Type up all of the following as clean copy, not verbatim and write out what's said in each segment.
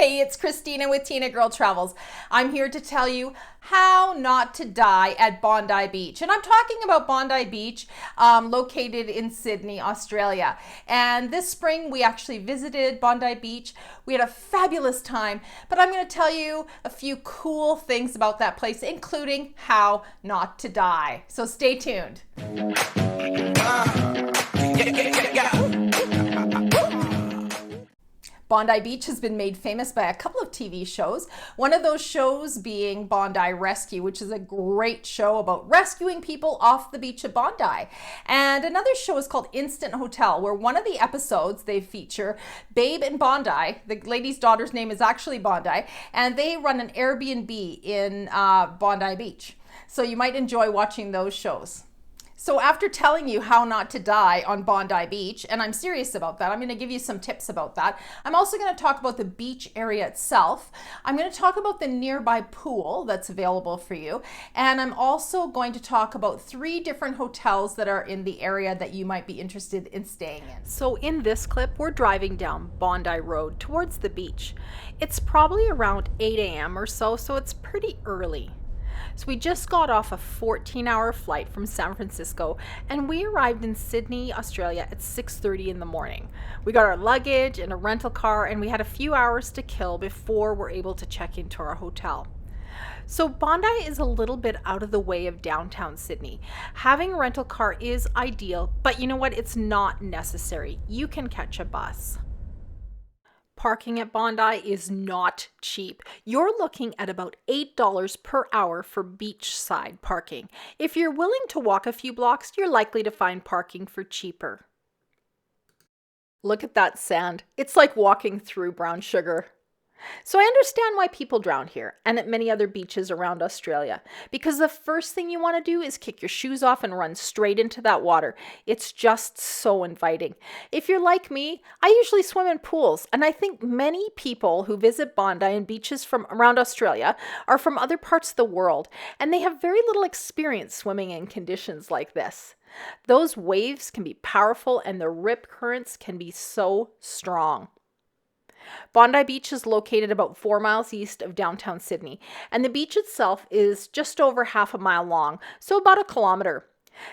Hey, it's Christina with Tinagirl Travels. I'm here to tell you how not to die at Bondi Beach. And I'm talking about Bondi Beach, located in Sydney, Australia. And this spring, we actually visited Bondi Beach. We had a fabulous time, but I'm going to tell you a few cool things about that place, including how not to die. So stay tuned. Bondi Beach has been made famous by a couple of TV shows. One of those shows being Bondi Rescue, which is a great show about rescuing people off the beach at Bondi. And another show is called Instant Hotel, where one of the episodes they feature Babe and Bondi. The lady's daughter's name is actually Bondi, and they run an Airbnb in Bondi Beach. So you might enjoy watching those shows. So after telling you how not to die on Bondi Beach, and I'm serious about that, I'm going to give you some tips about that. I'm also going to talk about the beach area itself. I'm going to talk about the nearby pool that's available for you. And I'm also going to talk about 3 different hotels that are in the area that you might be interested in staying in. So in this clip, we're driving down Bondi Road towards the beach. It's probably around 8 a.m. or so it's pretty early. So we just got off a 14-hour flight from San Francisco, and we arrived in Sydney, Australia at 6:30 in the morning. We got our luggage and a rental car, and we had a few hours to kill before we're able to check into our hotel. So Bondi is a little bit out of the way of downtown Sydney. Having a rental car is ideal, but you know what? It's not necessary. You can catch a bus. Parking at Bondi is not cheap. You're looking at about $8 per hour for beachside parking. If you're willing to walk a few blocks, you're likely to find parking for cheaper. Look at that sand. It's like walking through brown sugar. So I understand why people drown here and at many other beaches around Australia, because the first thing you want to do is kick your shoes off and run straight into that water. It's just so inviting. If you're like me, I usually swim in pools, and I think many people who visit Bondi and beaches from around Australia are from other parts of the world, and they have very little experience swimming in conditions like this. Those waves can be powerful, and the rip currents can be so strong. Bondi Beach is located about 4 miles east of downtown Sydney, and the beach itself is just over half a mile long, so about a kilometer.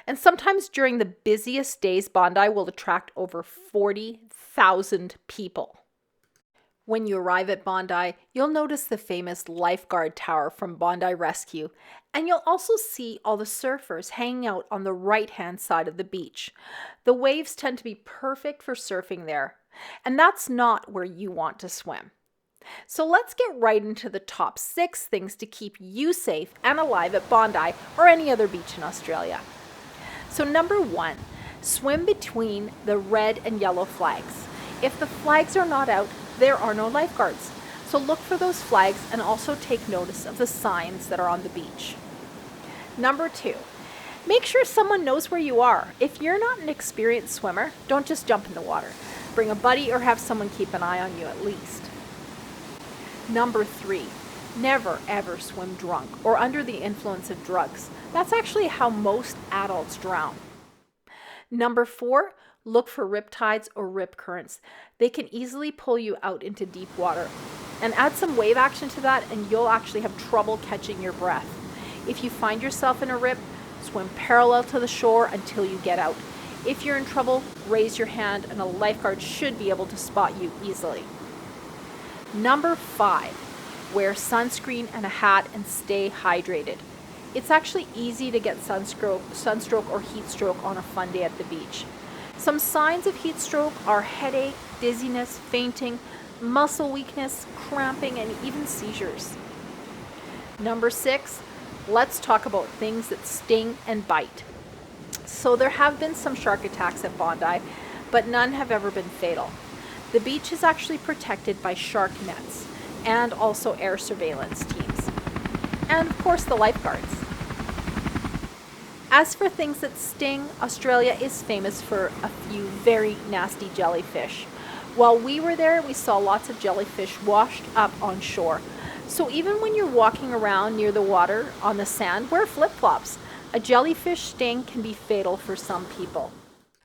And sometimes during the busiest days, Bondi will attract over 40,000 people. When you arrive at Bondi, you'll notice the famous lifeguard tower from Bondi Rescue, and you'll also see all the surfers hanging out on the right-hand side of the beach. The waves tend to be perfect for surfing there, and that's not where you want to swim. So let's get right into the top 6 things to keep you safe and alive at Bondi or any other beach in Australia. So number 1, swim between the red and yellow flags. If the flags are not out, there are no lifeguards. So look for those flags and also take notice of the signs that are on the beach. Number 2, make sure someone knows where you are. If you're not an experienced swimmer, don't just jump in the water. Bring a buddy or have someone keep an eye on you at least. Number 3, never ever swim drunk or under the influence of drugs. That's actually how most adults drown. Number 4, look for riptides or rip currents. They can easily pull you out into deep water. And add some wave action to that and you'll actually have trouble catching your breath. If you find yourself in a rip, swim parallel to the shore until you get out. If you're in trouble, raise your hand and a lifeguard should be able to spot you easily. Number 5, wear sunscreen and a hat and stay hydrated. It's actually easy to get sunstroke or heat stroke on a fun day at the beach. Some signs of heat stroke are headache, dizziness, fainting, muscle weakness, cramping, and even seizures. Number 6, let's talk about things that sting and bite. So there have been some shark attacks at Bondi, but none have ever been fatal. The beach is actually protected by shark nets and also air surveillance teams. And of course the lifeguards. As for things that sting, Australia is famous for a few very nasty jellyfish. While we were there, we saw lots of jellyfish washed up on shore. So even when you're walking around near the water on the sand, wear flip-flops. A jellyfish sting can be fatal for some people.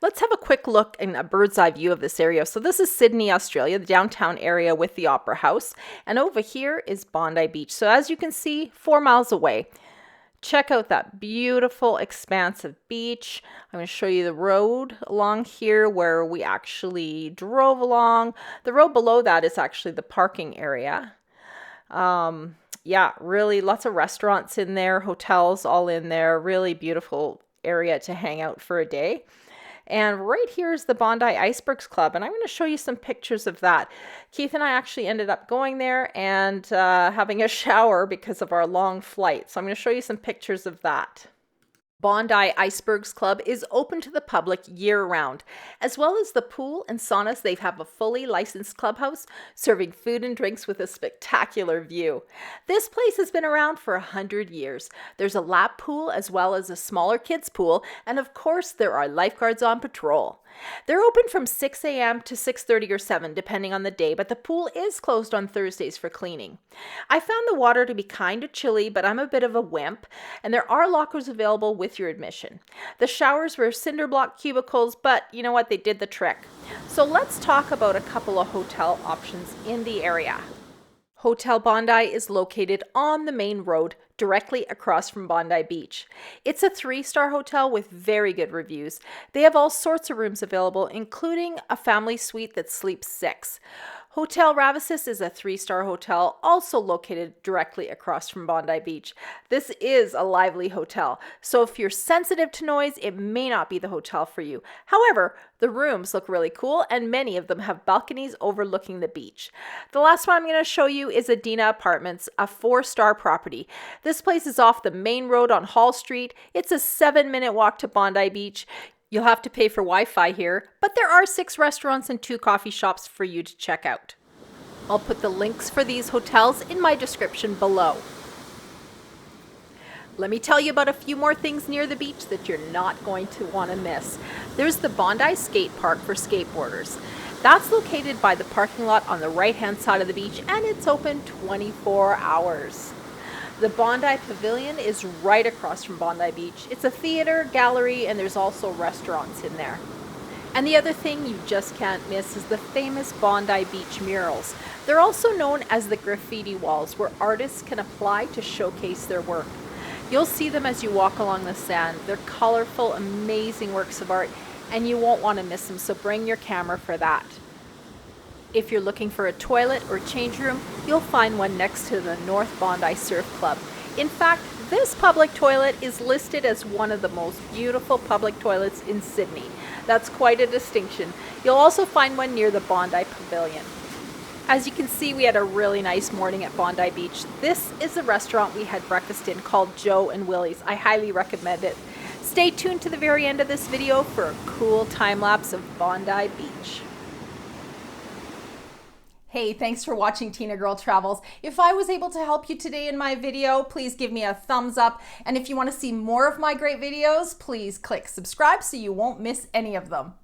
Let's have a quick look in a bird's eye view of this area. So this is Sydney, Australia, the downtown area with the Opera House. And over here is Bondi Beach. So as you can see, 4 miles away. Check out that beautiful expansive beach. I'm going to show you the road along here where we actually drove along. The road below that is actually the parking area. Yeah, really lots of restaurants in there, hotels all in there. Really beautiful area to hang out for a day. And right here is the Bondi Icebergs Club, and I'm going to show you some pictures of that. Keith and I actually ended up going there and having a shower because of our long flight. So I'm going to show you some pictures of that. Bondi Icebergs Club is open to the public year-round. As well as the pool and saunas, they have a fully licensed clubhouse serving food and drinks with a spectacular view. This place has been around for 100 years. There's a lap pool as well as a smaller kids pool, and of course there are lifeguards on patrol. They're open from 6 a.m. to 6:30 or 7 depending on the day, but the pool is closed on Thursdays for cleaning. I found the water to be kind of chilly, but I'm a bit of a wimp, and there are lockers available with your admission. The showers were cinder block cubicles, but you know what? They did the trick. So let's talk about a couple of hotel options in the area. Hotel Bondi is located on the main road directly across from Bondi Beach. It's a 3-star hotel with very good reviews. They have all sorts of rooms available, including a family suite that sleeps 6. Hotel Ravisis is a 3-star hotel also located directly across from Bondi Beach. This is a lively hotel, so if you're sensitive to noise, it may not be the hotel for you. However, the rooms look really cool and many of them have balconies overlooking the beach. The last one I'm going to show you is Adina Apartments, a 4-star property. This place is off the main road on Hall Street. It's a 7-minute walk to Bondi Beach. You'll have to pay for Wi-Fi here, but there are 6 restaurants and 2 coffee shops for you to check out. I'll put the links for these hotels in my description below. Let me tell you about a few more things near the beach that you're not going to want to miss. There's the Bondi Skate Park for skateboarders. That's located by the parking lot on the right-hand side of the beach, and it's open 24 hours. The Bondi Pavilion is right across from Bondi Beach. It's a theater, gallery, and there's also restaurants in there. And the other thing you just can't miss is the famous Bondi Beach murals. They're also known as the graffiti walls, where artists can apply to showcase their work. You'll see them as you walk along the sand. They're colorful, amazing works of art, and you won't want to miss them, so bring your camera for that. If you're looking for a toilet or change room, you'll find one next to the North Bondi Surf Club. In fact, this public toilet is listed as one of the most beautiful public toilets in Sydney. That's quite a distinction. You'll also find one near the Bondi Pavilion. As you can see, we had a really nice morning at Bondi Beach. This is the restaurant we had breakfast in called Joe and Willie's. I highly recommend it. Stay tuned to the very end of this video for a cool time lapse of Bondi Beach. Hey, thanks for watching Tinagirl Travels. If I was able to help you today in my video, please give me a thumbs up. And if you want to see more of my great videos, please click subscribe so you won't miss any of them.